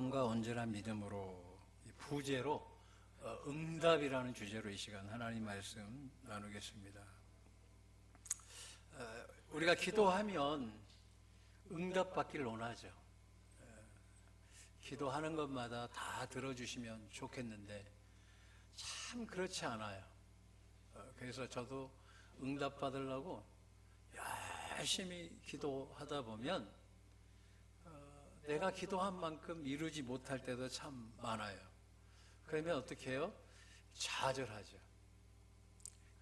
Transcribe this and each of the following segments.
소망과 온전한 믿음으로 부제로 응답이라는 주제로 이 시간 하나님 말씀 나누겠습니다. 우리가 기도하면 응답받기를 원하죠. 기도하는 것마다 다 들어주시면 좋겠는데 참 그렇지 않아요. 그래서 저도 응답받으려고 열심히 기도하다 보면 내가 기도한 만큼 이루지 못할 때도 참 많아요. 그러면 어떻게 해요? 좌절하죠.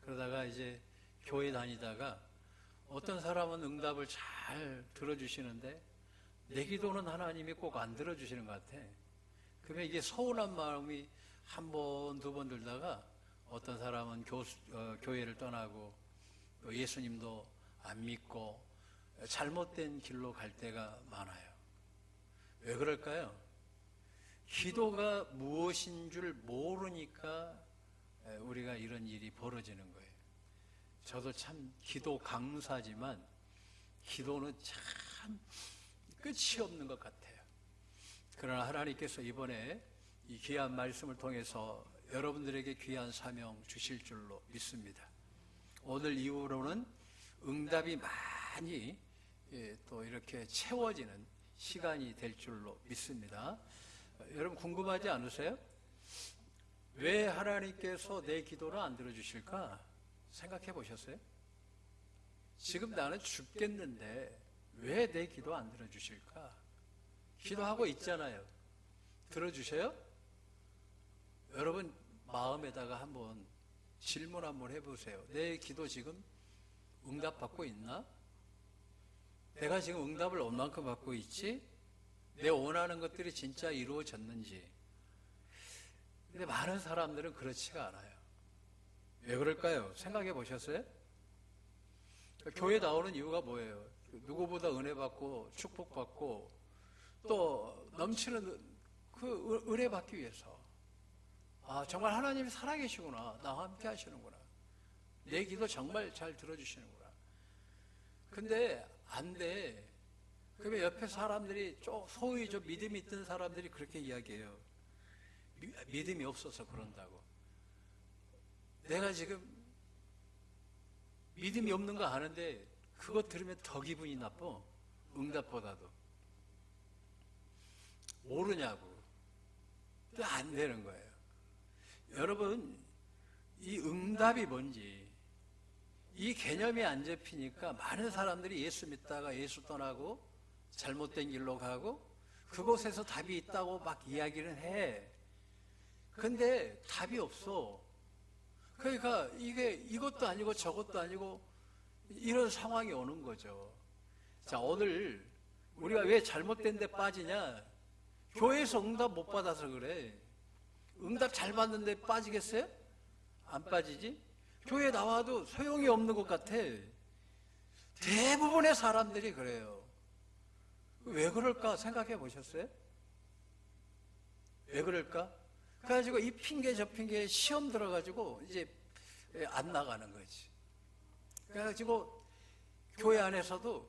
그러다가 이제 교회 다니다가 어떤 사람은 응답을 잘 들어주시는데 내 기도는 하나님이 꼭 안 들어주시는 것 같아. 그러면 이게 서운한 마음이 한 번, 두 번 들다가 어떤 사람은 교회를 떠나고 또 예수님도 안 믿고 잘못된 길로 갈 때가 많아요. 왜 그럴까요? 기도가 무엇인 줄 모르니까 우리가 이런 일이 벌어지는 거예요. 저도 참 기도 강사지만 기도는 참 끝이 없는 것 같아요. 그러나 하나님께서 이번에 이 귀한 말씀을 통해서 여러분들에게 귀한 사명 주실 줄로 믿습니다. 오늘 이후로는 응답이 많이 또 이렇게 채워지는 시간이 될 줄로 믿습니다. 여러분 궁금하지 않으세요? 왜 하나님께서 내 기도를 안 들어주실까? 생각해 보셨어요? 지금 나는 죽겠는데 왜 내 기도 안 들어주실까? 기도하고 있잖아요. 들어주셔요? 여러분 마음에다가 한번 질문 한번 해보세요. 내 기도 지금 응답받고 있나? 내가 지금 응답을 얼만큼 받고 있지? 내 원하는 것들이 진짜 이루어졌는지. 근데 많은 사람들은 그렇지가 않아요. 왜 그럴까요? 생각해 보셨어요? 교회 나오는 이유가 뭐예요? 누구보다 은혜 받고 축복 받고 또 넘치는 그 은혜 받기 위해서. 아, 정말 하나님이 살아계시구나. 나와 함께 하시는구나. 내 기도 정말 잘 들어주시는구나. 근데 안 돼. 그러면 옆에 사람들이 소위 좀 믿음이 있던 사람들이 그렇게 이야기해요. 믿음이 없어서 그런다고. 내가 지금 믿음이 없는 거 아는데 그거 들으면 더 기분이 나빠. 응답보다도. 모르냐고. 또 안 되는 거예요. 여러분, 이 응답이 뭔지 이 개념이 안 잡히니까 많은 사람들이 예수 믿다가 예수 떠나고 잘못된 길로 가고 그곳에서 답이 있다고 막 이야기를 해. 근데 답이 없어. 그러니까 이게 이것도 아니고 저것도 아니고 이런 상황이 오는 거죠. 자, 오늘 우리가 왜 잘못된 데 빠지냐? 교회에서 응답 못 받아서 그래. 응답 잘 받는데 빠지겠어요? 안 빠지지? 교회 나와도 소용이 없는 것 같아. 대부분의 사람들이 그래요. 왜 그럴까 생각해 보셨어요? 왜 그럴까? 그래가지고 이 핑계 저 핑계 시험 들어가지고 이제 안 나가는 거지. 그래가지고 교회 안에서도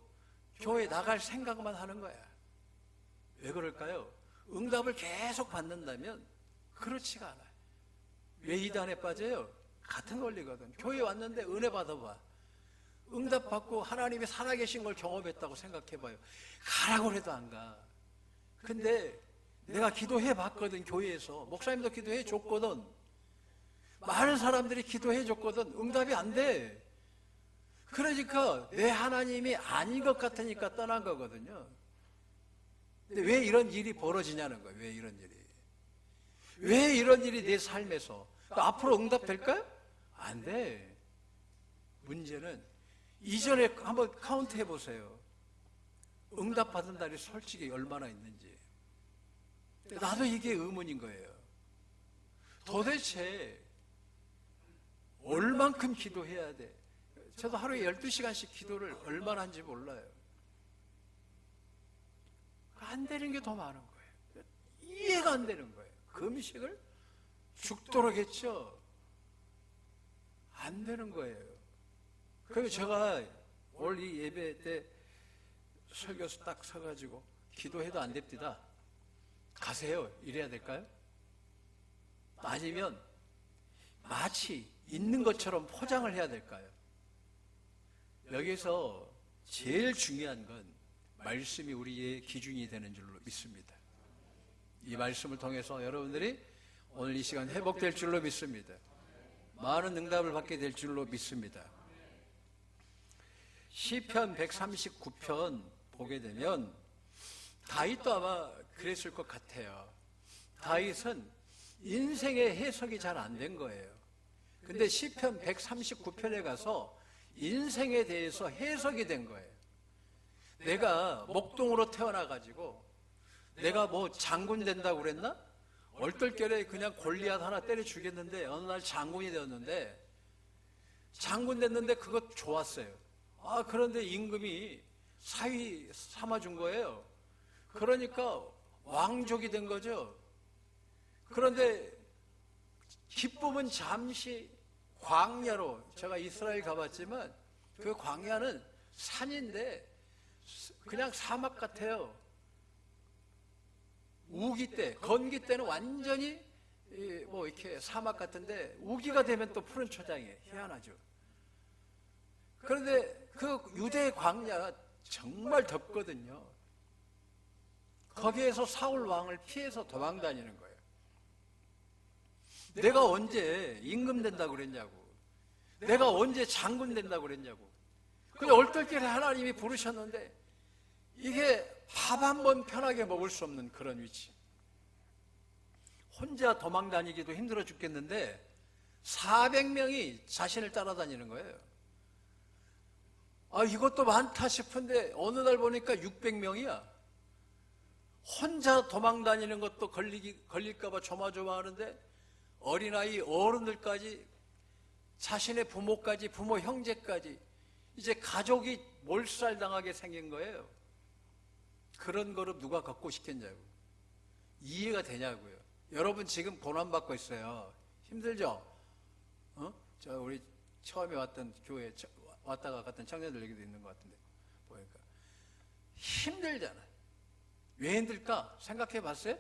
교회 나갈 생각만 하는 거야. 왜 그럴까요? 응답을 계속 받는다면 그렇지가 않아요. 왜 이단에 빠져요? 같은 원리거든. 교회 왔는데 은혜 받아봐. 응답 받고 하나님이 살아계신 걸 경험했다고 생각해봐요. 가라고 해도 안 가. 근데 내가 기도해 봤거든. 교회에서 목사님도 기도해 줬거든. 많은 사람들이 기도해 줬거든. 응답이 안 돼. 그러니까 내 하나님이 아닌 것 같으니까 떠난 거거든요. 근데 왜 이런 일이 벌어지냐는 거예요. 왜 이런 일이. 왜 이런 일이 내 삶에서. 앞으로 응답될까요? 안 돼. 문제는 이전에 한번 카운트 해보세요. 응답받은 날이 솔직히 얼마나 있는지. 나도 이게 의문인 거예요. 도대체 얼만큼 기도해야 돼? 저도 하루에 12시간씩 기도를 얼마나 하는지 몰라요. 안 되는 게 더 많은 거예요. 이해가 안 되는 거예요. 금식을 죽도록 했죠. 안 되는 거예요. 그래서 제가 올 이 예배 때 설교서 딱 서가지고 기도해도 안 됩니다. 가세요. 이래야 될까요? 아니면 마치 있는 것처럼 포장을 해야 될까요? 여기서 제일 중요한 건 말씀이 우리의 기준이 되는 줄로 믿습니다. 이 말씀을 통해서 여러분들이 오늘 이 시간 회복될 줄로 믿습니다. 많은 응답을 받게 될 줄로 믿습니다. 시편 139편 보게 되면 다윗도 아마 그랬을 것 같아요. 다윗은 인생의 해석이 잘 안 된 거예요. 근데 시편 139편에 가서 인생에 대해서 해석이 된 거예요. 내가 목동으로 태어나가지고 내가 뭐 장군 된다고 그랬나? 얼떨결에 그냥 골리앗 하나 때려 죽였는데 어느 날 장군이 되었는데, 장군 됐는데 그것 좋았어요. 그런데 임금이 사위 삼아준 거예요. 그러니까 왕족이 된 거죠. 그런데 기쁨은 잠시 광야로, 제가 이스라엘 가봤지만 그 광야는 산인데 그냥 사막 같아요. 우기 때, 건기 때는 완전히 뭐 이렇게 사막 같은데 우기가 되면 또 푸른 초장이에요. 희한하죠. 그런데 그 유대 광야가 정말 덥거든요. 거기에서 사울 왕을 피해서 도망 다니는 거예요. 내가 언제 임금 된다고 그랬냐고, 내가 언제 장군 된다고 그랬냐고. 그냥 얼떨결에 하나님이 부르셨는데 이게 밥 한 번 편하게 먹을 수 없는 그런 위치. 혼자 도망 다니기도 힘들어 죽겠는데 400명이 자신을 따라다니는 거예요. 이것도 많다 싶은데 어느 날 보니까 600명이야. 혼자 도망 다니는 것도 걸릴까봐 조마조마하는데 어린아이, 어른들까지, 자신의 부모까지, 부모 형제까지 이제 가족이 몰살당하게 생긴 거예요. 그런 거를 누가 갖고 싶겠냐고. 이해가 되냐고요. 여러분 지금 고난받고 있어요. 힘들죠? 우리 처음에 왔던 교회 왔다가 갔던 청년들 얘기도 있는 것 같은데 보니까 힘들잖아요. 왜 힘들까? 생각해 봤어요?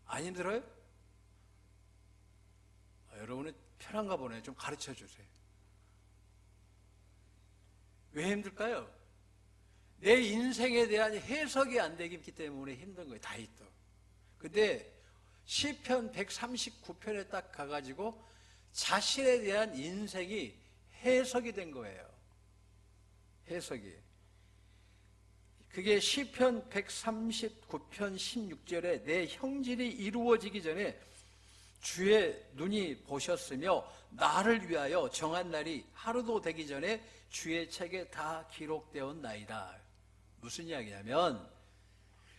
안 힘들어요? 여러분은 편한가 보네. 좀 가르쳐 주세요. 왜 힘들까요? 내 인생에 대한 해석이 안 되기 때문에 힘든 거예요. 다윗도. 근데 시편 139편에 딱 가가지고 자신에 대한 인생이 해석이 된 거예요. 해석이. 그게 시편 139편 16절에 내 형질이 이루어지기 전에 주의 눈이 보셨으며 나를 위하여 정한 날이 하루도 되기 전에 주의 책에 다 기록되었나이다. 무슨 이야기냐면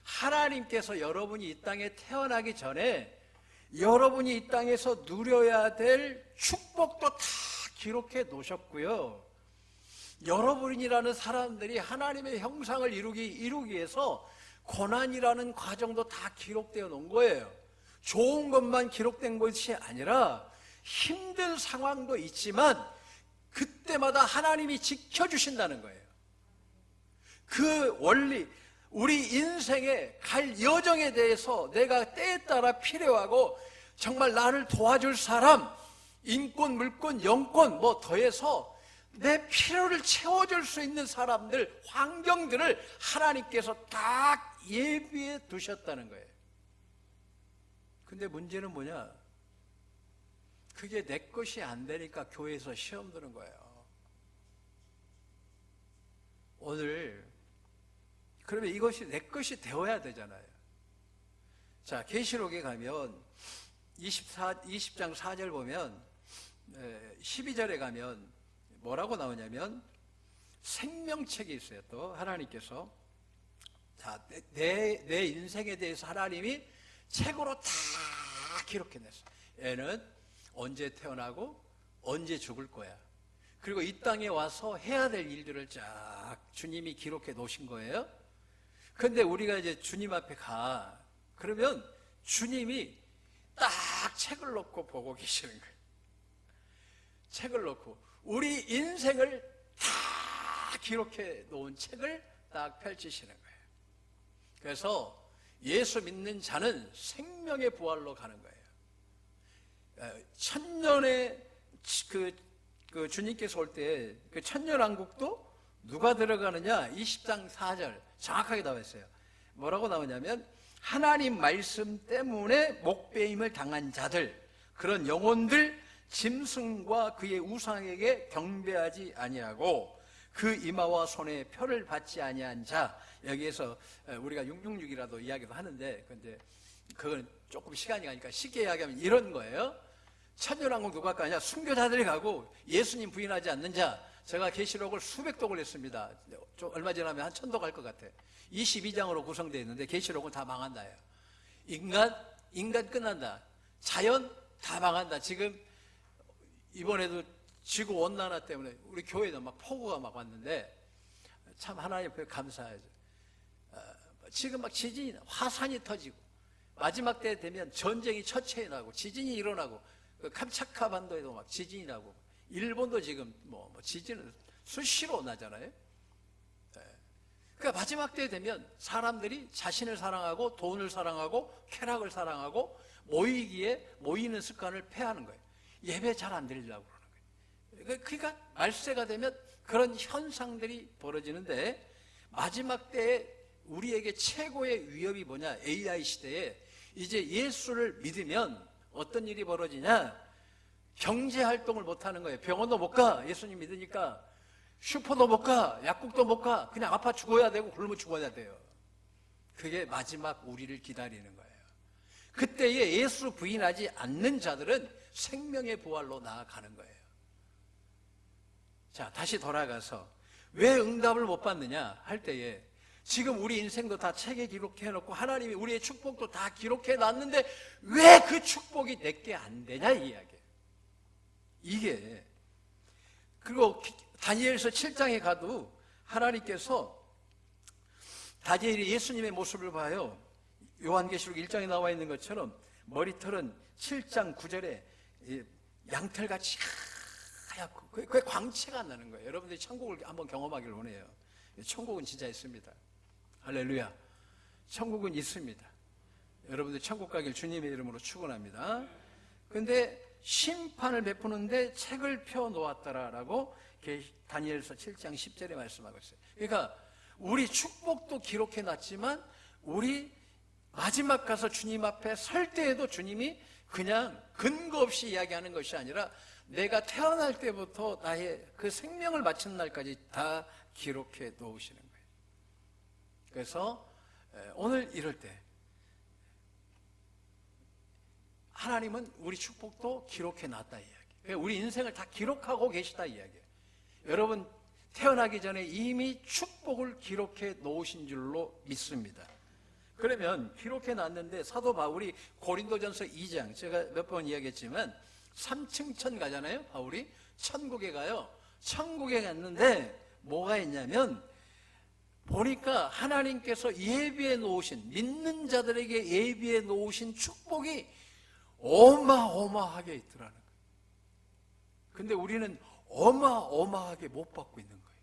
하나님께서 여러분이 이 땅에 태어나기 전에 여러분이 이 땅에서 누려야 될 축복도 다 기록해 놓으셨고요. 여러분이라는 사람들이 하나님의 형상을 이루기 위해서 고난이라는 과정도 다 기록되어 놓은 거예요. 좋은 것만 기록된 것이 아니라 힘든 상황도 있지만 그때마다 하나님이 지켜주신다는 거예요. 그 원리, 우리 인생에 갈 여정에 대해서 내가 때에 따라 필요하고 정말 나를 도와줄 사람, 인권, 물권, 영권 뭐 더해서 내 필요를 채워줄 수 있는 사람들, 환경들을 하나님께서 딱 예비해 두셨다는 거예요. 근데 문제는 뭐냐? 그게 내 것이 안 되니까 교회에서 시험 드는 거예요. 오늘 그러면 이것이 내 것이 되어야 되잖아요. 자, 계시록에 가면 20장 4절 보면 12절에 가면 뭐라고 나오냐면 생명책이 있어요. 또 하나님께서 자, 내 인생에 대해서 하나님이 책으로 다 기록해냈어요. 얘는 언제 태어나고 언제 죽을 거야. 그리고 이 땅에 와서 해야 될 일들을 쫙 주님이 기록해 놓으신 거예요. 근데 우리가 이제 주님 앞에 가. 그러면 주님이 딱 책을 놓고 보고 계시는 거예요. 책을 놓고 우리 인생을 다 기록해 놓은 책을 딱 펼치시는 거예요. 그래서 예수 믿는 자는 생명의 부활로 가는 거예요. 천년의 그 주님께서 올 때 그 천년왕국도 누가 들어가느냐? 20장 4절 정확하게 나와 있어요. 뭐라고 나오냐면 하나님 말씀 때문에 목배임을 당한 자들, 그런 영혼들, 짐승과 그의 우상에게 경배하지 아니하고 그 이마와 손에 표를 받지 아니한 자. 여기에서 우리가 666이라도 이야기도 하는데 근데 그건 조금 시간이 가니까 쉽게 이야기하면 이런 거예요. 천년왕국 누가 가냐? 순교자들이 가고 예수님 부인하지 않는 자. 제가 계시록을 수백 독을 했습니다. 좀 얼마 지나면 한 1000독 할 것 같아. 22장으로 구성되어 있는데 계시록은 다 망한다요. 인간 끝난다. 자연 다 망한다. 지금 이번에도 지구 온난화 때문에 우리 교회도 막 폭우가 막 왔는데 참 하나님 앞에 감사하죠. 지금 막 지진이, 화산이 터지고 마지막 때 되면 전쟁이 처체에 나고 지진이 일어나고 캄차카 반도에도 막 지진이 나고 일본도 지금 뭐 지진은 수시로 나잖아요. 그러니까 마지막 때 되면 사람들이 자신을 사랑하고 돈을 사랑하고 쾌락을 사랑하고 모이는 습관을 폐하는 거예요. 예배 잘 안 드리려고 그러는 거예요. 그러니까 말세가 되면 그런 현상들이 벌어지는데 마지막 때에 우리에게 최고의 위협이 뭐냐? AI 시대에 이제 예수를 믿으면 어떤 일이 벌어지냐? 경제활동을 못하는 거예요. 병원도 못 가. 예수님 믿으니까. 슈퍼도 못 가. 약국도 못 가. 그냥 아파 죽어야 되고 굶어 죽어야 돼요. 그게 마지막 우리를 기다리는 거예요. 그때에 예수 부인하지 않는 자들은 생명의 부활로 나아가는 거예요. 자, 다시 돌아가서 왜 응답을 못 받느냐 할 때에 지금 우리 인생도 다 책에 기록해놓고 하나님이 우리의 축복도 다 기록해놨는데 왜 그 축복이 내게 안 되냐 이 이야기예요. 이게 그리고 다니엘서 7장에 가도 하나님께서 다니엘이 예수님의 모습을 봐요. 요한계시록 1장에 나와 있는 것처럼 머리털은 7장 9절에 양털같이 하얗고 그게 광채가 나는 거예요. 여러분들이 천국을 한번 경험하기를 원해요. 천국은 진짜 있습니다. 할렐루야. 천국은 있습니다. 여러분들 천국 가길 주님의 이름으로 축원합니다. 근데 심판을 베푸는데 책을 펴놓았더라라고 다니엘서 7장 10절에 말씀하고 있어요. 그러니까 우리 축복도 기록해놨지만 우리 마지막 가서 주님 앞에 설 때에도 주님이 그냥 근거 없이 이야기하는 것이 아니라 내가 태어날 때부터 나의 그 생명을 마치는 날까지 다 기록해 놓으시는 거예요. 그래서 오늘 이럴 때 하나님은 우리 축복도 기록해 놨다 이야기. 우리 인생을 다 기록하고 계시다 이야기예요. 여러분 태어나기 전에 이미 축복을 기록해 놓으신 줄로 믿습니다. 그러면 기록해 놨는데 사도 바울이 고린도전서 2장 제가 몇 번 이야기했지만 3층천 가잖아요. 바울이 천국에 가요. 천국에 갔는데 뭐가 있냐면 보니까 하나님께서 예비해 놓으신 믿는 자들에게 예비해 놓으신 축복이 어마어마하게 있더라는 거예요. 근데 우리는 어마어마하게 못 받고 있는 거예요.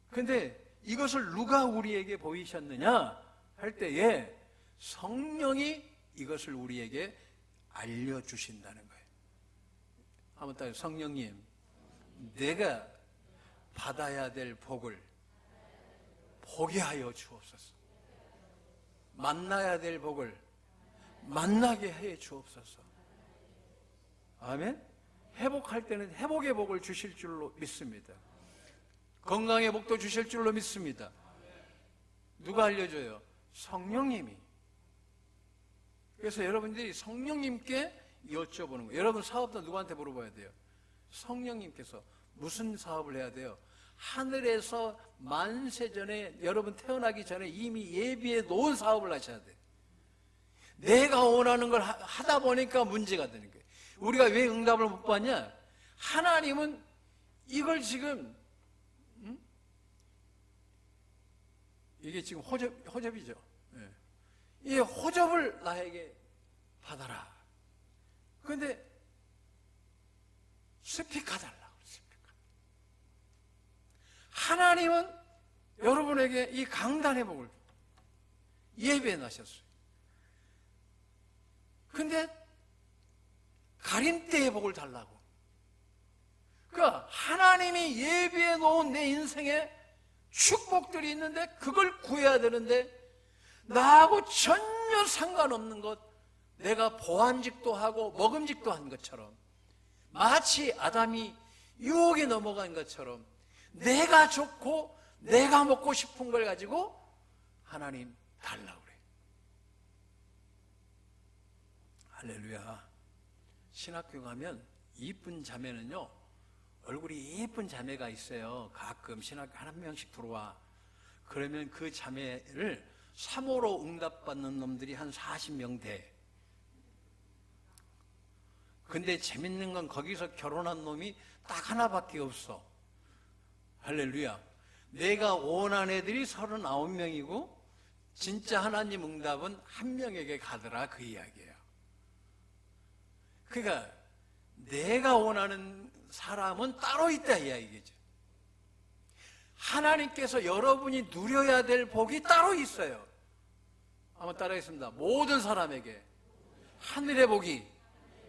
근데 이것을 누가 우리에게 보이셨느냐 할 때에 성령이 이것을 우리에게 알려주신다는 거예요. 한번 따라 성령님, 내가 받아야 될 복을 보게 하여 주옵소서. 만나야 될 복을 만나게 해 주옵소서. 아멘. 회복할 때는 회복의 복을 주실 줄로 믿습니다. 건강의 복도 주실 줄로 믿습니다. 누가 알려줘요? 성령님이. 그래서 여러분들이 성령님께 여쭤보는 거예요. 여러분 사업도 누구한테 물어봐야 돼요? 성령님께서 무슨 사업을 해야 돼요? 하늘에서 만세 전에 여러분 태어나기 전에 이미 예비해 놓은 사업을 하셔야 돼요. 내가 원하는 걸 하다 보니까 문제가 되는 거예요. 우리가 왜 응답을 못 받냐? 하나님은 이걸 지금 이게 지금 호접이죠. 네. 이 호접을 나에게 받아라. 그런데 스픽하달라고. 하나님은 여러분에게 이 강단의 복을 예배에 나셨어요. 근데 가림대의 복을 달라고. 그러니까 하나님이 예비해 놓은 내 인생에 축복들이 있는데 그걸 구해야 되는데 나하고 전혀 상관없는 것, 내가 보암직도 하고 먹음직도 한 것처럼, 마치 아담이 유혹에 넘어간 것처럼 내가 좋고 내가 먹고 싶은 걸 가지고 하나님 달라고 그래. 할렐루야. 신학교 가면 이쁜 자매는요, 얼굴이 이쁜 자매가 있어요. 가끔 신학교 한 명씩 들어와. 그러면 그 자매를 3호로 응답받는 놈들이 한 40명 돼. 근데 재밌는 건 거기서 결혼한 놈이 딱 하나밖에 없어. 할렐루야. 내가 원한 애들이 39명이고 진짜 하나님 응답은 한 명에게 가더라, 그 이야기예요. 그러니까 내가 원하는 사람은 따로 있다, 이 이야기죠. 하나님께서 여러분이 누려야 될 복이 따로 있어요. 한번 따라하겠습니다. 모든 사람에게 하늘의 복이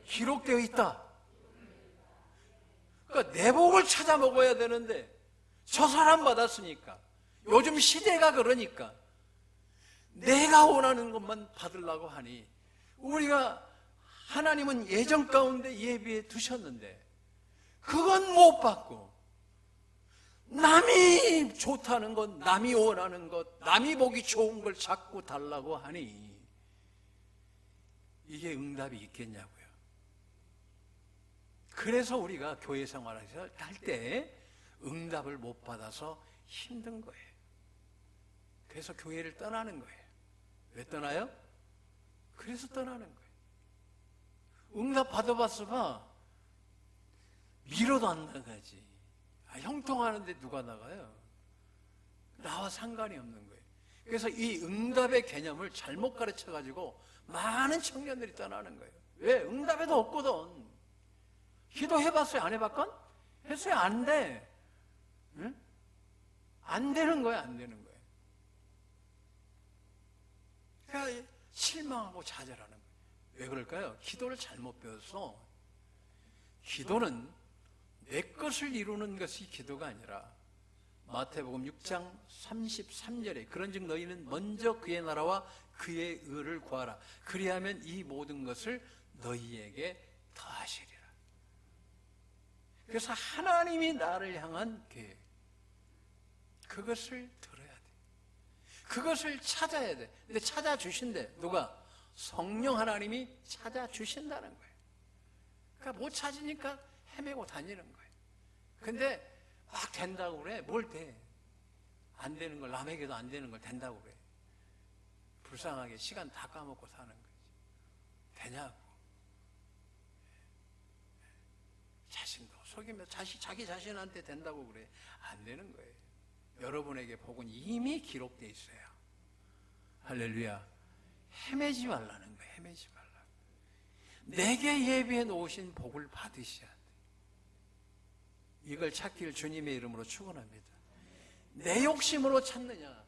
기록되어 있다. 그러니까 내 복을 찾아 먹어야 되는데 저 사람 받았으니까, 요즘 시대가 그러니까 내가 원하는 것만 받으려고 하니, 우리가 하나님은 예정 가운데 예비해 두셨는데 그건 못 받고 남이 좋다는 것, 남이 원하는 것, 남이 보기 좋은 걸 자꾸 달라고 하니 이게 응답이 있겠냐고요. 그래서 우리가 교회 생활에서 할 때 응답을 못 받아서 힘든 거예요. 그래서 교회를 떠나는 거예요. 왜 떠나요? 그래서 떠나는 거예요. 응답 받아봤어봐 밀어도 안 나가지. 형통하는데 누가 나가요? 나와 상관이 없는 거예요. 그래서 이 응답의 개념을 잘못 가르쳐가지고 많은 청년들이 떠나는 거예요. 왜? 응답에도 없거든. 기도해봤어요? 안 해봤건? 했어요? 안 돼. 응? 안 되는 거예요, 안 되는 거예요. 그러니까 실망하고 좌절하는 거예요. 왜 그럴까요? 기도를 잘못 배웠어. 기도는 내 것을 이루는 것이 기도가 아니라, 마태복음 6장 33절에 그런즉 너희는 먼저 그의 나라와 그의 의를 구하라. 그리하면 이 모든 것을 너희에게 더하시리라. 그래서 하나님이 나를 향한 계획, 그것을 들어야 돼. 그것을 찾아야 돼. 근데 찾아주신대. 누가? 성령 하나님이 찾아주신다는 거예요. 그러니까 못 찾으니까 헤매고 다니는 거예요. 근데 막 된다고 그래. 뭘 돼? 안 되는 걸, 남에게도 안 되는 걸 된다고 그래. 불쌍하게 시간 다 까먹고 사는 거지. 되냐고. 자신도 속이며 자기 자신한테 된다고 그래. 안 되는 거예요. 여러분에게 복은 이미 기록되어 있어요. 할렐루야. 헤매지 말라는 거예요. 헤매지 말라. 내게 예비해 놓으신 복을 받으셔야 돼. 이걸 찾기를 주님의 이름으로 축원합니다. 내 욕심으로 찾느냐,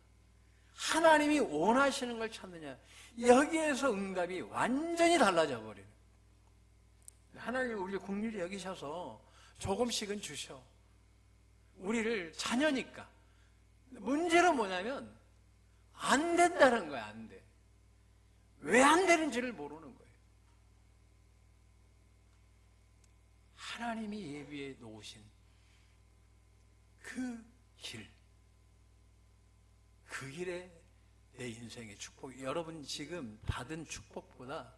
하나님이 원하시는 걸 찾느냐, 여기에서 응답이 완전히 달라져 버려요. 하나님이 우리를 긍휼히 여기셔서 조금씩은 주셔. 우리를 자녀니까. 문제는 뭐냐면 안 된다는 거야. 안 돼. 왜 안 되는지를 모르는 거예요. 하나님이 예비해 놓으신 그 길, 그 길에 내 인생의 축복, 여러분 지금 받은 축복보다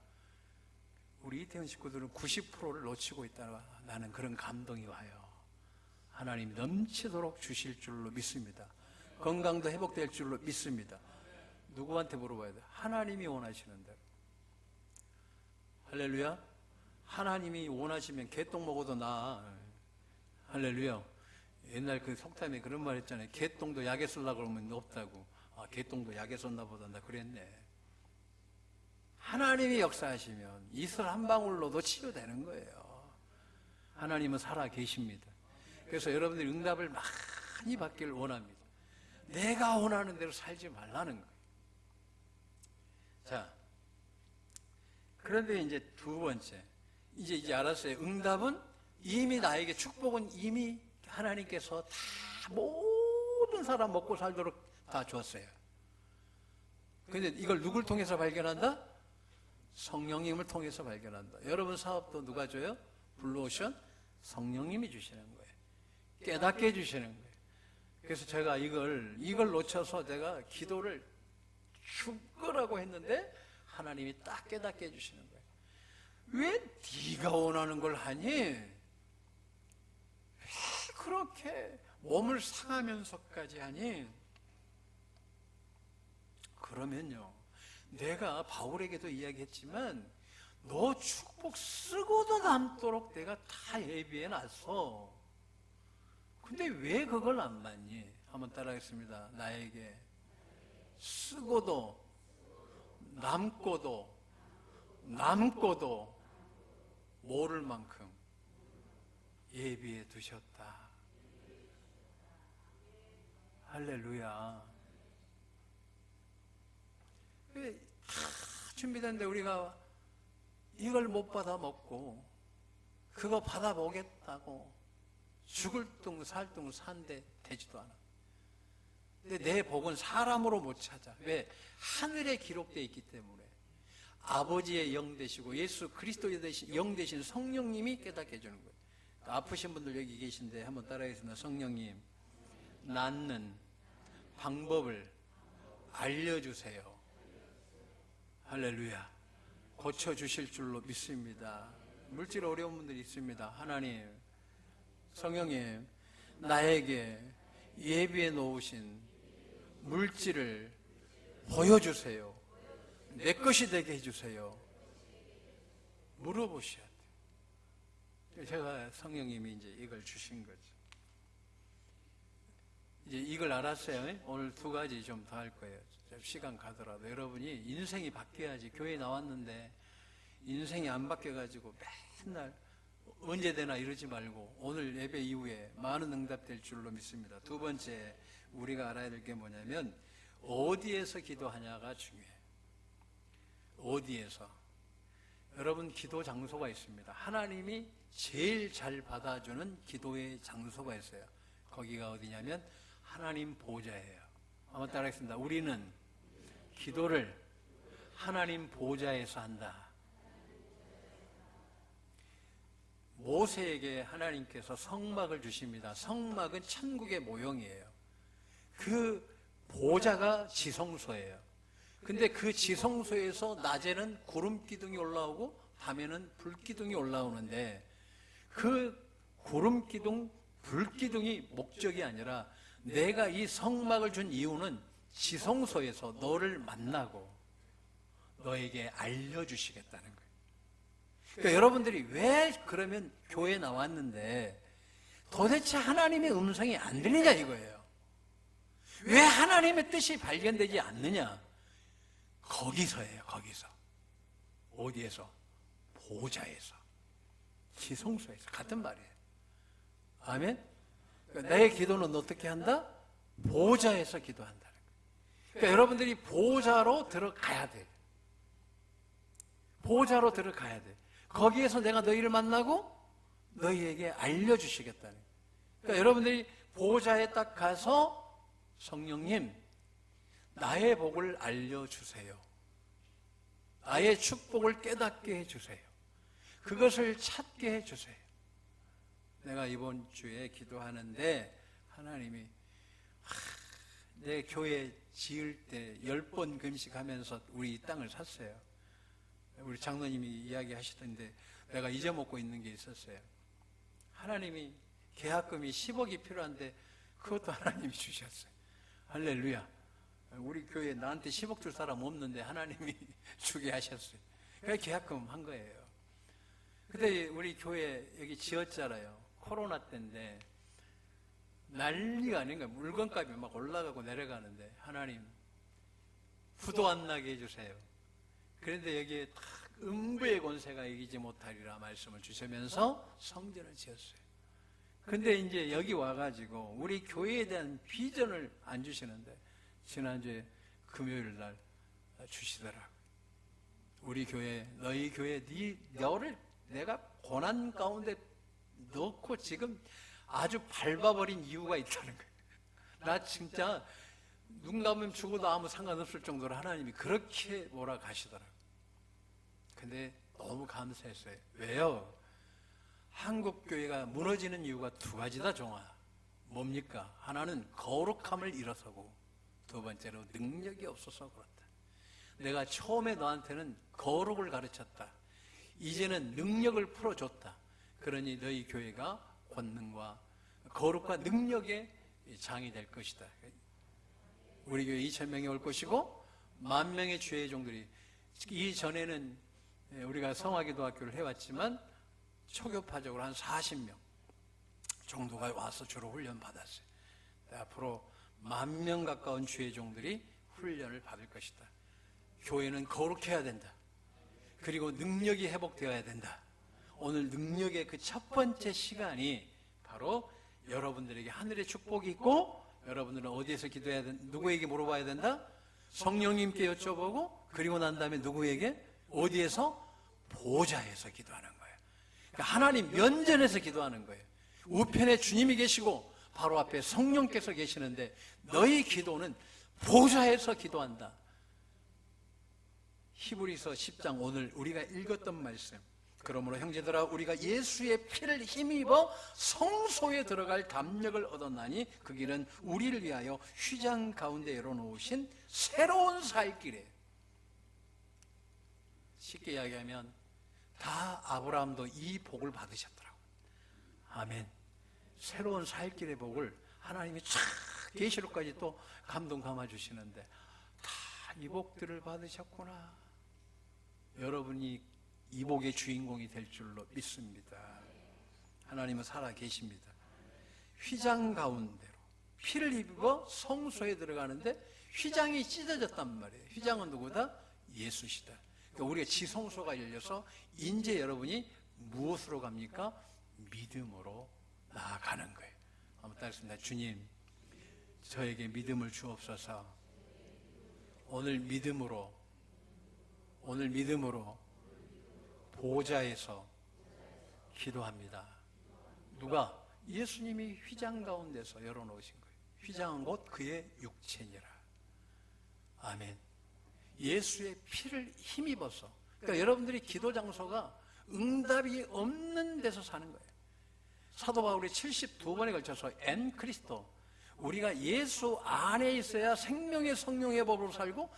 우리 이태원 식구들은 90%를 놓치고 있다는 그런 감동이 와요. 하나님 넘치도록 주실 줄로 믿습니다. 건강도 회복될 줄로 믿습니다. 누구한테 물어봐야 돼? 하나님이 원하시는 대로. 할렐루야. 하나님이 원하시면 개똥 먹어도 나아. 할렐루야. 옛날 그 속담에 그런 말 했잖아요. 개똥도 약에 쓰려고 그러면 없다고. 아, 개똥도 약에 썼나 보다. 나 그랬네. 하나님이 역사하시면 이슬 한 방울로도 치유되는 거예요. 하나님은 살아 계십니다. 그래서 여러분들이 응답을 많이 받기를 원합니다. 내가 원하는 대로 살지 말라는 거예요. 자, 그런데 이제 두 번째, 이제 알았어요. 응답은 이미 나에게, 축복은 이미 하나님께서 다 모든 사람 먹고 살도록 다 줬어요. 근데 이걸 누굴 통해서 발견한다? 성령님을 통해서 발견한다. 여러분 사업도 누가 줘요? 블루오션? 성령님이 주시는 거예요. 깨닫게 해주시는 거예요. 그래서 제가 이걸 놓쳐서 내가 기도를 죽으라고 했는데 하나님이 딱 깨닫게 해주시는 거예요. 왜 네가 원하는 걸 하니? 왜 그렇게 몸을 상하면서까지 하니? 그러면요, 내가 바울에게도 이야기했지만 너 축복 쓰고도 남도록 내가 다 예비해 놨어. 근데 왜 그걸 안 받니? 한번 따라하겠습니다. 나에게 쓰고도 남고도 모를 만큼 예비해 두셨다. 할렐루야. 다 준비됐는데 우리가 이걸 못 받아 먹고 그거 받아 보겠다고 죽을 둥 살 둥 산데 되지도 않아. 근데 내 복은 사람으로 못 찾아. 왜? 하늘에 기록되어 있기 때문에. 아버지의 영 되시고 예수 그리스도의 영 되신 성령님이 깨닫게 해주는 거예요. 아프신 분들 여기 계신데 한번 따라하겠습니다. 성령님, 낫는 방법을 알려주세요. 할렐루야. 고쳐주실 줄로 믿습니다. 물질 어려운 분들이 있습니다. 하나님, 성령님, 나에게 예비해 놓으신 물질을 보여주세요. 내 것이 되게 해주세요. 물어보셔야 돼요. 제가 성령님이 이제 이걸 주신 거죠. 이제 이걸 알았어요. 오늘 두 가지 좀 더 할 거예요. 시간 가더라도 여러분이 인생이 바뀌어야지. 교회 나왔는데 인생이 안 바뀌어가지고 맨날 언제 되나 이러지 말고 오늘 예배 이후에 많은 응답될 줄로 믿습니다. 두 번째 우리가 알아야 될 게 뭐냐면 어디에서 기도하냐가 중요해요. 어디에서? 여러분 기도 장소가 있습니다. 하나님이 제일 잘 받아주는 기도의 장소가 있어요. 거기가 어디냐면 하나님 보좌예요. 한번 따라하겠습니다. 우리는 기도를 하나님 보좌에서 한다. 모세에게 하나님께서 성막을 주십니다. 성막은 천국의 모형이에요. 그 보좌가 지성소예요. 근데 그 지성소에서 낮에는 구름 기둥이 올라오고 밤에는 불 기둥이 올라오는데 그 구름 기둥, 불 기둥이 목적이 아니라 내가 이 성막을 준 이유는 지성소에서 너를 만나고 너에게 알려주시겠다는 거예요. 그러니까 여러분들이 왜 그러면 교회에 나왔는데 도대체 하나님의 음성이 안 들리냐 이거예요. 왜 하나님의 뜻이 발견되지 않느냐? 거기서예요. 거기서. 어디에서? 보좌에서. 지성소에서. 같은 말이에요. 아멘? 그러니까 내 기도는 어떻게 한다? 보좌에서 기도한다는 거예요. 그러니까 여러분들이 보좌로 들어가야 돼요. 보좌로 들어가야 돼요. 거기에서 내가 너희를 만나고 너희에게 알려주시겠다는 거예요. 그러니까 여러분들이 보좌에 딱 가서 성령님, 나의 복을 알려주세요. 나의 축복을 깨닫게 해주세요. 그것을 찾게 해주세요. 내가 이번 주에 기도하는데 하나님이 내 교회 지을 때 10번 금식하면서 우리 이 땅을 샀어요. 우리 장로님이 이야기하시던데 내가 잊어먹고 있는 게 있었어요. 하나님이 계약금이 10억이 필요한데 그것도 하나님이 주셨어요. 할렐루야. 우리 교회에 나한테 10억 줄 사람 없는데 하나님이 주게 하셨어요. 그래서 계약금 한 거예요. 근데 우리 교회 여기 지었잖아요. 코로나 때인데 난리가 아닌 거예요. 물건값이 막 올라가고 내려가는데 하나님 부도 안 나게 해주세요. 그런데 여기에 딱 음부의 권세가 이기지 못하리라 말씀을 주시면서 성전을 지었어요. 근데 이제 여기 와가지고 우리 교회에 대한 비전을 안 주시는데 지난주에 금요일 날 주시더라고요. 우리 교회, 너희 교회, 너를 내가 고난 가운데 넣고 지금 아주 밟아버린 이유가 있다는 거예요. 나 진짜 눈 감으면 죽어도 아무 상관없을 정도로 하나님이 그렇게 몰아가시더라고요. 근데 너무 감사했어요. 왜요? 한국교회가 무너지는 이유가 두 가지다, 종아. 뭡니까? 하나는 거룩함을 잃어서고, 두 번째로 능력이 없어서 그렇다. 내가 처음에 너한테는 거룩을 가르쳤다. 이제는 능력을 풀어줬다. 그러니 너희 교회가 권능과 거룩과 능력의 장이 될 것이다. 우리 교회 2,000명이 올 것이고 10,000명의 주의 종들이, 이전에는 우리가 성화기도학교를 해왔지만 초교파적으로 한 40명 정도가 와서 주로 훈련 받았어요. 앞으로 10,000명 가까운 주의 종들이 훈련을 받을 것이다. 교회는 거룩해야 된다. 그리고 능력이 회복되어야 된다. 오늘 능력의 그 첫 번째 시간이 바로 여러분들에게 하늘의 축복이 있고, 여러분들은 어디에서 기도해야 된다? 누구에게 물어봐야 된다? 성령님께 여쭤보고, 그리고 난 다음에 누구에게? 어디에서? 보좌에서 기도하는 거예요. 그러니까 하나님 면전에서 기도하는 거예요. 우편에 주님이 계시고 바로 앞에 성령께서 계시는데, 너희 기도는 보좌에서 기도한다. 히브리서 10장 오늘 우리가 읽었던 말씀, 그러므로 형제들아 우리가 예수의 피를 힘입어 성소에 들어갈 담력을 얻었나니 그 길은 우리를 위하여 휘장 가운데 열어놓으신 새로운 살 길이에요. 쉽게 이야기하면 다 아브라함도 이 복을 받으셨더라고요. 아멘. 새로운 살 길의 복을 하나님이 쫙 계시록까지 또 감동 감아 주시는데 다 이 복들을 받으셨구나. 여러분이 이 복의 주인공이 될 줄로 믿습니다. 하나님은 살아 계십니다. 휘장 가운데로 피를 입어 성소에 들어가는데 휘장이 찢어졌단 말이에요. 휘장은 누구다? 예수시다. 그러니까 우리가 지성소가 열려서 이제 여러분이 무엇으로 갑니까? 믿음으로 나아가는 거예요. 한번 따르겠습니다. 주님, 저에게 믿음을 주옵소서. 오늘 믿음으로 보좌에서 기도합니다. 누가? 예수님이 휘장 가운데서 열어놓으신 거예요. 휘장은 곧 그의 육체니라. 아멘. 예수의 피를 힘입어서, 그러니까 여러분들이 기도 장소가 응답이 없는 데서 사는 거예요. 사도 바울이 72번에 걸쳐서 엔 크리스토, 우리가 예수 안에 있어야 생명의 성령의 법으로 살고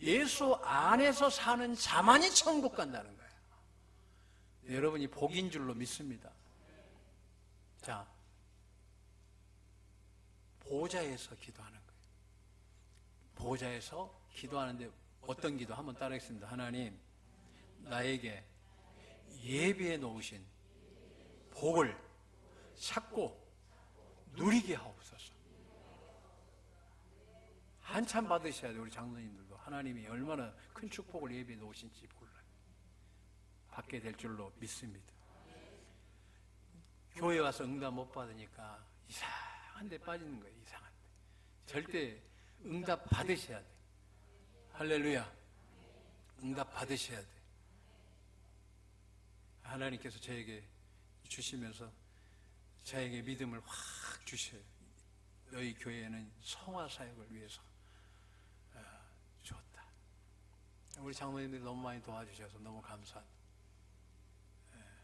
예수 안에서 사는 자만이 천국 간다는 거예요. 여러분이 복인 줄로 믿습니다. 자, 보좌에서 기도하는 거예요. 보좌에서 기도하는데 어떤 기도? 한번 따라하겠습니다. 하나님, 나에게 예비해 놓으신 복을 찾고 누리게 하옵소서. 한참 받으셔야 돼요. 우리 장로님들도 하나님이 얼마나 큰 축복을 예비해 놓으신지 몰라요. 받게 될 줄로 믿습니다. 교회 와서 응답 못 받으니까 이상한 데 빠지는 거예요. 이상한 데. 절대 응답 받으셔야 돼요. 할렐루야. 응답 받으셔야 돼요. 하나님께서 저에게 주시면서 저에게 믿음을 확 주셔요. 너희 교회에는 성화 사역을 위해서 줬다. 우리 장로님들이 너무 많이 도와주셔서 너무 감사합니다.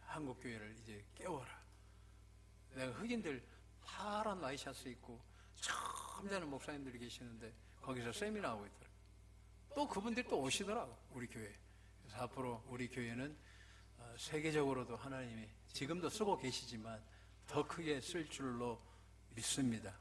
한국 교회를 이제 깨워라. 내가 흑인들 파란 와이셔츠 입고 처음 되는 목사님들이 계시는데 거기서 세미나 하고 있더라고요. 또 그분들이 또 오시더라고, 우리 교회. 그래서 앞으로 우리 교회는 세계적으로도 하나님이 지금도 쓰고 계시지만 더 크게 쓸 줄로 믿습니다.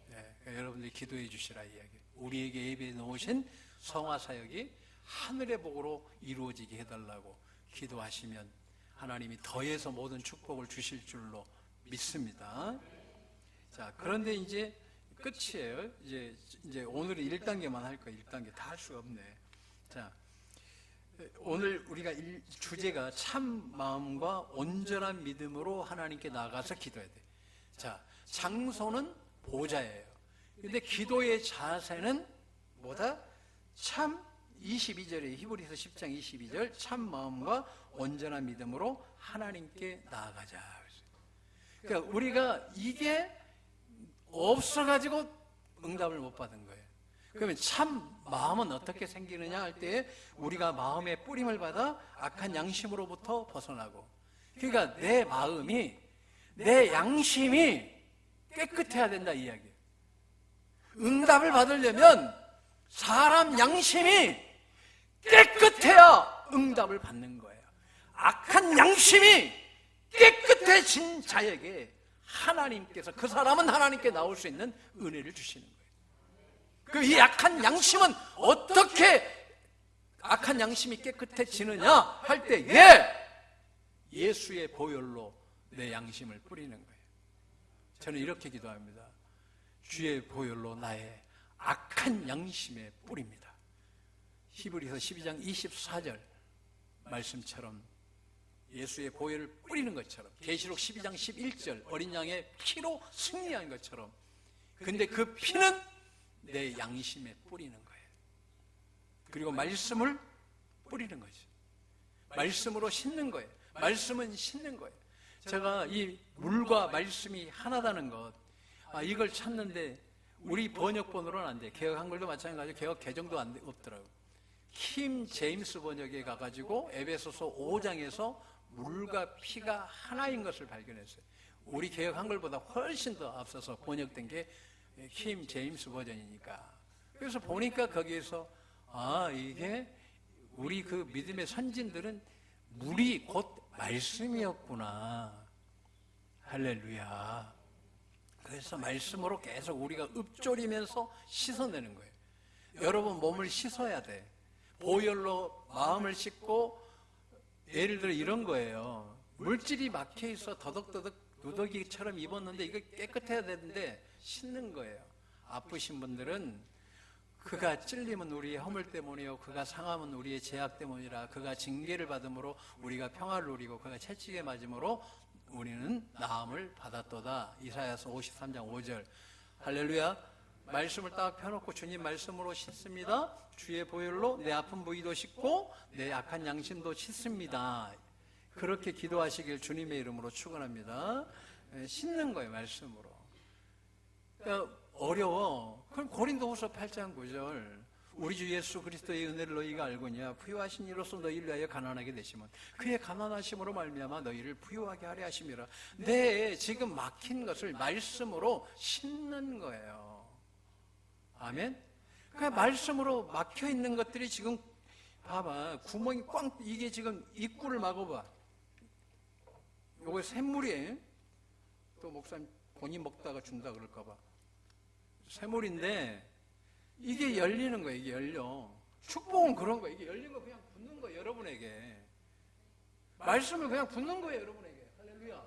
네, 그러니까 여러분들이 기도해 주시라 이야기. 우리에게 예비해 놓으신 성화 사역이 하늘의 복으로 이루어지게 해달라고 기도하시면 하나님이 더해서 모든 축복을 주실 줄로 믿습니다. 자, 그런데 이제 끝이에요. 이제 오늘은 1단계만 할 거예요. 1단계 다 할 수가 없네. 자, 오늘 우리가 주제가 참 마음과 온전한 믿음으로 하나님께 나가서 기도해야 돼. 자, 장소는 보좌예요. 근데 기도의 자세는 뭐다? 참 22절에 히브리서 10장 22절 참 마음과 온전한 믿음으로 하나님께 나아가자. 그러니까 우리가 이게 없어가지고 응답을 못 받은 거예요. 그러면 참 마음은 어떻게 생기느냐 할 때 우리가 마음의 뿌림을 받아 악한 양심으로부터 벗어나고, 그러니까 내 마음이, 내 양심이 깨끗해야 된다 이 이야기예요. 응답을 받으려면 사람 양심이 깨끗해야 응답을 받는 거예요. 악한 양심이 깨끗해진 자에게 하나님께서, 그 사람은 하나님께 나올 수 있는 은혜를 주시는 거예요. 이 악한 양심은 어떻게 악한 양심이 깨끗해지느냐 할 때에 예수의 보혈로 내 양심을 뿌리는 거예요. 저는 이렇게 기도합니다. 주의 보혈로 나의 악한 양심에 뿌립니다. 히브리서 12장 24절 말씀처럼 예수의 보혈을 뿌리는 것처럼, 계시록 12장 11절 어린 양의 피로 승리한 것처럼, 근데 그 피는 내 양심에 뿌리는 거예요. 그리고 말씀을 뿌리는 거죠. 말씀으로 씻는 거예요. 말씀은 씻는 거예요. 제가 이 물과 말씀이 하나다는 것, 이걸 찾는데 우리 번역본으로는 안 돼. 개혁 한글도 마찬가지로 개혁 개정도 없더라고요. 킴 제임스 번역에 가가지고 에베소서 5장에서 물과 피가 하나인 것을 발견했어요. 우리 개혁 한글보다 훨씬 더 앞서서 번역된 게 킴 제임스 버전이니까. 그래서 보니까 거기에서 이게 우리 그 믿음의 선진들은 물이 곧 말씀이었구나. 할렐루야. 그래서 말씀으로 계속 우리가 읊조리면서 씻어내는 거예요. 여러분 몸을 씻어야 돼. 보혈로 마음을 씻고, 예를 들어 이런 거예요. 물질이 막혀 있어 더덕더덕 누더기처럼 입었는데 이거 깨끗해야 되는데 씻는 거예요. 아프신 분들은 그가 찔림은 우리의 허물 때문이요 그가 상함은 우리의 죄악 때문이라, 그가 징계를 받음으로 우리가 평화를 누리고 그가 채찍에 맞음으로 우리는 나음을 받았도다. 이사야서 53장 5절. 할렐루야. 말씀을 딱 펴놓고 주님 말씀으로 씻습니다. 주의 보혈로 내 아픈 부위도 씻고 내 악한 양심도 씻습니다. 그렇게 기도하시길 주님의 이름으로 축원합니다. 씻는 거예요, 말씀으로. 그러니까 어려워. 그럼 고린도후서 8장 9절. 우리 주 예수 그리스도의 은혜를 너희가 알고냐. 부유하신 이로써 너희를 위하여 가난하게 되시면 그의 가난하심으로 말미암아 너희를 부유하게 하려 하심이라. 내 지금 막힌 것을 말씀으로 씻는 거예요. 아멘. 그러니까 말씀으로 막혀 있는 것들이 지금 봐봐. 구멍이 꽝, 이게 지금 입구를 막아봐. 요거 샘물이에요. 또 목사님 본인 먹다가 준다 그럴까봐. 샘물인데 이게 열리는 거예요. 이게 열려. 축복은 그런 거예요. 이게 열린 거 그냥 붓는 거예요. 여러분에게. 말씀을 그냥 붓는 거예요. 여러분에게. 할렐루야.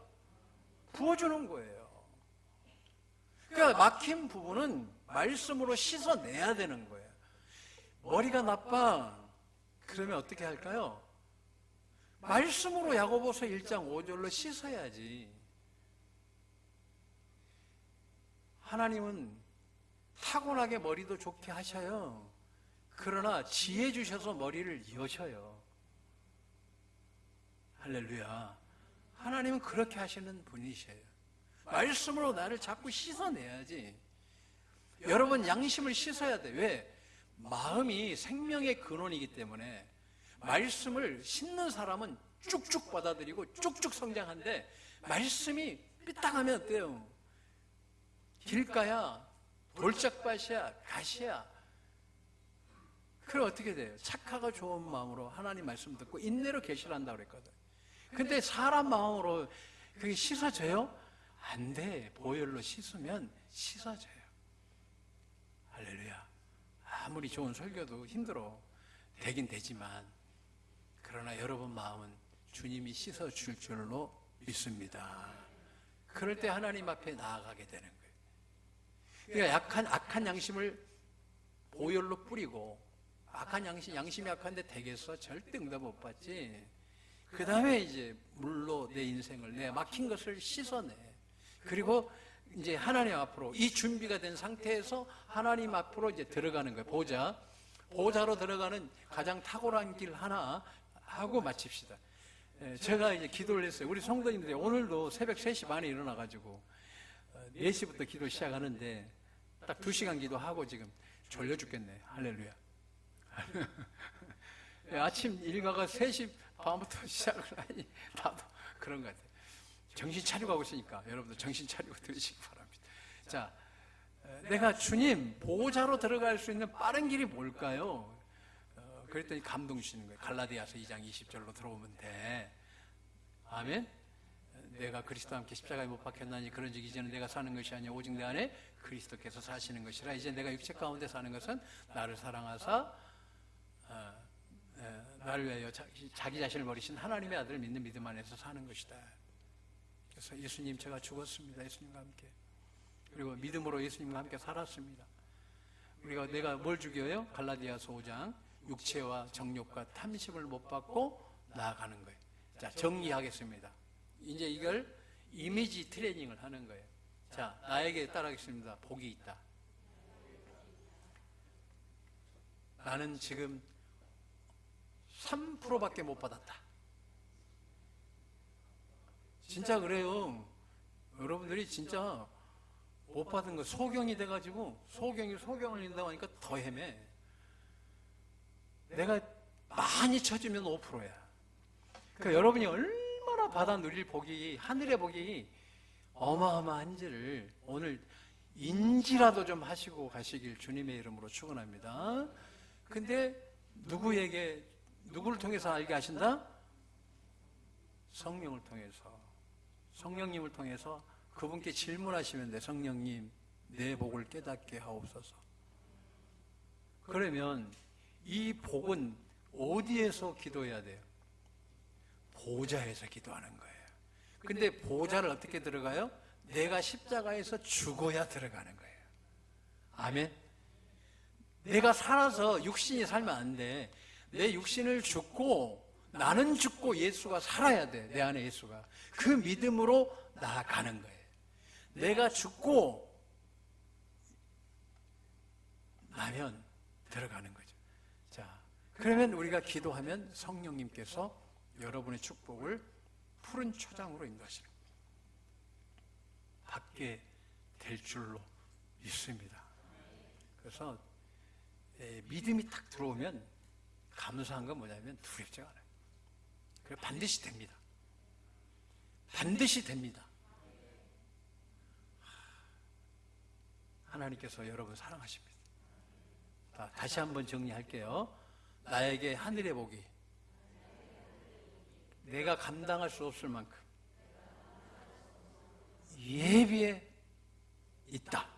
부어주는 거예요. 그러니까 막힌 부분은 말씀으로 씻어내야 되는 거예요. 머리가 나빠. 그러면 어떻게 할까요? 말씀으로 야고보서 1장 5절로 씻어야지. 하나님은 타고나게 머리도 좋게 하셔요. 그러나 지혜 주셔서 머리를 여셔요. 할렐루야. 하나님은 그렇게 하시는 분이셔요. 말씀으로 나를 자꾸 씻어내야지. 여러분 양심을 씻어야 돼. 왜? 마음이 생명의 근원이기 때문에 말씀을 씻는 사람은 쭉쭉 받아들이고 쭉쭉 성장한데, 말씀이 삐딱하면 어때요? 길가야, 돌짝밭이야, 가시야. 그럼 어떻게 돼요? 착하고 좋은 마음으로 하나님 말씀 듣고 인내로 계시한다고 그랬거든. 근데 사람 마음으로 그게 씻어져요? 안 돼. 보혈로 씻으면 씻어져요. 할렐루야. 아무리 좋은 설교도 힘들어. 되긴 되지만, 그러나 여러분 마음은 주님이 씻어줄 줄로 믿습니다. 그럴 때 하나님 앞에 나아가게 되는 거예요. 그러니까 악한 양심을 보혈로 뿌리고, 악한 양심이 악한데 댁에서 절대 응답 못 받지. 그 다음에 이제 물로 내 인생을, 내 막힌 것을 씻어내. 그리고 이제 하나님 앞으로, 이 준비가 된 상태에서 하나님 앞으로 이제 들어가는 거예요. 보자. 보좌로 들어가는 가장 탁월한 길 하나 하고 마칩시다. 제가 이제 기도를 했어요. 우리 성도님들이 오늘도 새벽 3시 반에 일어나가지고 4시부터 기도 시작하는데 딱 2시간 기도하고 지금 졸려 죽겠네. 할렐루야. 아침 일과가 3시 반부터 시작을 하니 나도 그런 것 같아요. 정신 차리고 하고 있으니까 여러분들 정신 차리고 들으시기 바랍니다. 자, 내가 주님 보호자로 들어갈 수 있는 빠른 길이 뭘까요? 그랬더니 감동 주시는 거예요. 갈라디아서 2장 20절로 들어오면 돼. 아멘. 내가 그리스도와 함께 십자가에 못 박혔나니 그런즉 이제는 내가 사는 것이 아니라 오직 내 안에 그리스도께서 사시는 것이라. 이제 내가 육체 가운데 사는 것은 나를 사랑하사 나를 위하여 자기 자신을 버리신 하나님의 아들을 믿는 믿음 안에서 사는 것이다. 그래서 예수님 제가 죽었습니다. 예수님과 함께. 그리고 믿음으로 예수님과 함께 살았습니다. 우리가 내가 뭘 죽여요? 갈라디아서 5장 육체와 정욕과 탐심을 못 받고 나아가는 거예요. 자, 정리하겠습니다. 이제 이걸 이미지 트레이닝을 하는 거예요. 자, 나에게 따라하겠습니다. 복이 있다. 나는 지금 3%밖에 못 받았다. 진짜 그래요. 여러분들이 진짜 못 받은 거 소경이 돼가지고 소경을 읽는다고 하니까 더 헤매. 내가 많이 쳐주면 5%야. 그러니까 여러분이 얼마나 받아 누릴 복이, 하늘의 복이 어마어마한지를 오늘 인지라도 좀 하시고 가시길 주님의 이름으로 축원합니다. 근데 누구를 통해서 알게 하신다? 성령을 통해서. 성령님을 통해서 그분께 질문하시면 돼. 성령님, 내 복을 깨닫게 하옵소서. 그러면 이 복은 어디에서 기도해야 돼요? 보좌에서 기도하는 거예요. 근데 보좌를 어떻게 들어가요? 내가 십자가에서 죽어야 들어가는 거예요. 아멘. 내가 살아서 육신이 살면 안 돼. 내 육신을 죽고 나는 죽고 예수가 살아야 돼. 내 안에 예수가. 그 믿음으로 나아가는 거예요. 내가 죽고 나면 들어가는 거죠. 자, 그러면 우리가 기도하면 성령님께서 여러분의 축복을 푸른 초장으로 인도하시는 받게 될 줄로 믿습니다. 그래서 믿음이 딱 들어오면 감사한 건 뭐냐면 두렵지가 않아요. 그래 반드시 됩니다. 반드시 됩니다. 하나님께서 여러분 사랑하십니다. 다시 한번 정리할게요. 나에게 하늘의 복이 내가 감당할 수 없을 만큼 예비에 있다.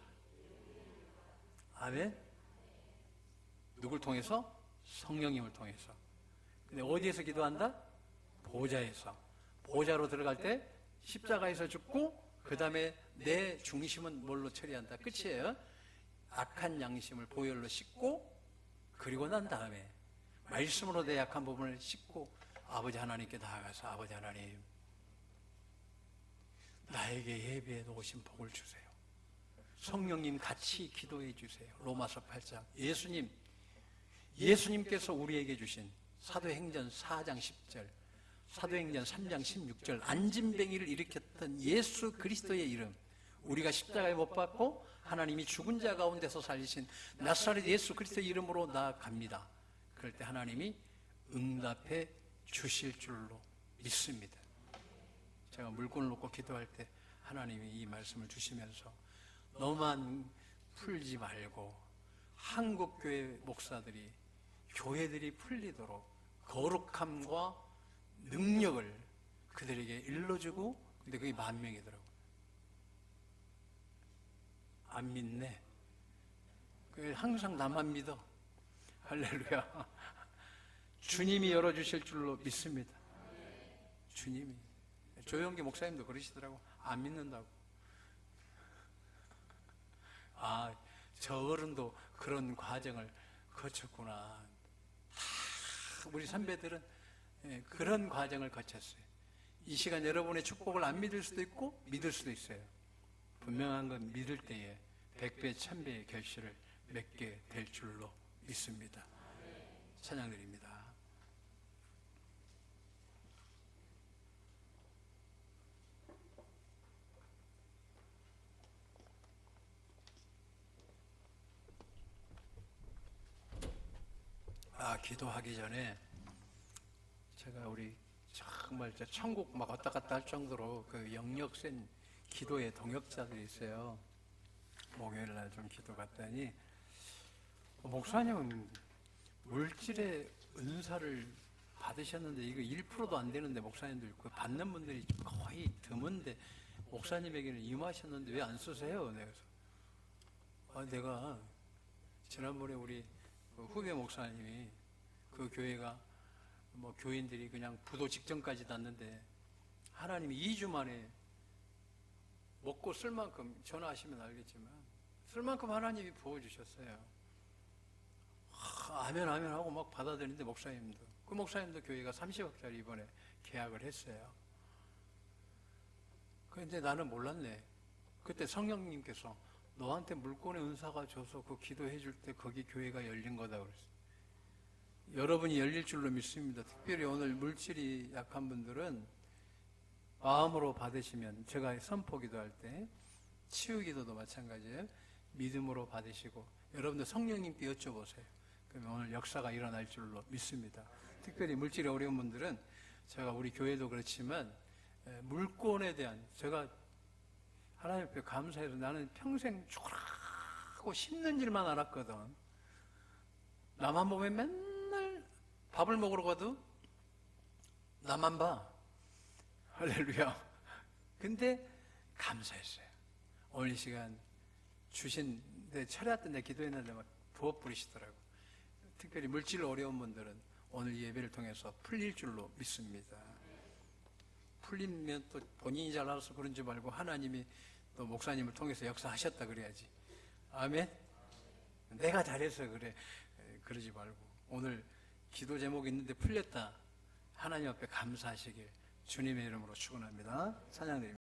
아멘. 누굴 통해서? 성령님을 통해서. 근데 어디에서 기도한다? 보좌에서. 보좌로 들어갈 때 십자가에서 죽고 그 다음에 내 중심은 뭘로 처리한다? 끝이에요. 악한 양심을 보혈로 씻고 그리고 난 다음에 말씀으로 내 약한 부분을 씻고 아버지 하나님께 나아가서 아버지 하나님 나에게 예배해 놓으신 복을 주세요. 성령님 같이 기도해 주세요. 로마서 8장. 예수님께서 우리에게 주신 사도행전 4장 10절, 사도행전 3장 16절, 안진뱅이를 일으켰던 예수 그리스도의 이름, 우리가 십자가에 못 박고 하나님이 죽은 자 가운데서 살리신 나사렛 예수 그리스도의 이름으로 나아갑니다. 그럴 때 하나님이 응답해 주실 줄로 믿습니다. 제가 물건을 놓고 기도할 때 하나님이 이 말씀을 주시면서 너만 풀지 말고 한국교회 목사들이 교회들이 풀리도록 거룩함과 능력을 그들에게 일러주고, 근데 그게 10,000명이더라고요. 안 믿네. 항상 나만 믿어. 할렐루야. 주님이 열어주실 줄로 믿습니다. 주님이. 조영기 목사님도 그러시더라고. 안 믿는다고. 아, 저 어른도 그런 과정을 거쳤구나. 다 우리 선배들은 그런 과정을 거쳤어요. 이 시간 여러분의 축복을 안 믿을 수도 있고 믿을 수도 있어요. 분명한 건 믿을 때에 100배, 1000배의 결실을 맺게 될 줄로 믿습니다. 찬양드립니다. 기도하기 전에 제가 우리 정말 천국 막 왔다 갔다 할 정도로 그 영역 센 기도의 동역자들이 있어요. 목요일 날 좀 기도 갔더니 목사님은 물질의 은사를 받으셨는데 이거 1%도 안 되는데 목사님들 그 받는 분들이 거의 드문데 목사님에게는 임하셨는데 왜 안 쓰세요? 내가 지난번에 우리 후배 목사님이 그 교회가 뭐 교인들이 그냥 부도 직전까지 났는데 하나님이 2주 만에 먹고 쓸 만큼, 전화하시면 알겠지만 쓸 만큼 하나님이 부어주셨어요. 아멘 아멘 하고 막 받아들이는데 그 목사님도 교회가 30억짜리 이번에 계약을 했어요. 그런데 나는 몰랐네. 그때 성령님께서 너한테 물권의 은사가 줘서 그 기도해 줄 때 거기 교회가 열린 거다 그랬어요. 여러분이 열릴 줄로 믿습니다. 특별히 오늘 물질이 약한 분들은 마음으로 받으시면, 제가 선포 기도할 때 치유 기도도 마찬가지예요. 믿음으로 받으시고 여러분들 성령님께 여쭤보세요. 그러면 오늘 역사가 일어날 줄로 믿습니다. 특별히 물질이 어려운 분들은, 제가 우리 교회도 그렇지만 물권에 대한, 제가 하나님 앞에 감사해서 나는 평생 죽으라고 심는 일만 알았거든. 나만 보면 맨날 밥을 먹으러 가도 나만 봐. 할렐루야. 근데 감사했어요. 오늘 이 시간 주신, 내 철야때 내 기도했는데 막 부어 뿌리시더라고. 특별히 물질 어려운 분들은 오늘 이 예배를 통해서 풀릴 줄로 믿습니다. 풀리면 또 본인이 잘 알아서 그런지 말고 하나님이 또 목사님을 통해서 역사하셨다 그래야지. 아멘. 내가 잘해서 그래, 그러지 말고 오늘 기도 제목이 있는데 풀렸다, 하나님 앞에 감사하시길 주님의 이름으로 축원합니다. 찬양드립니다.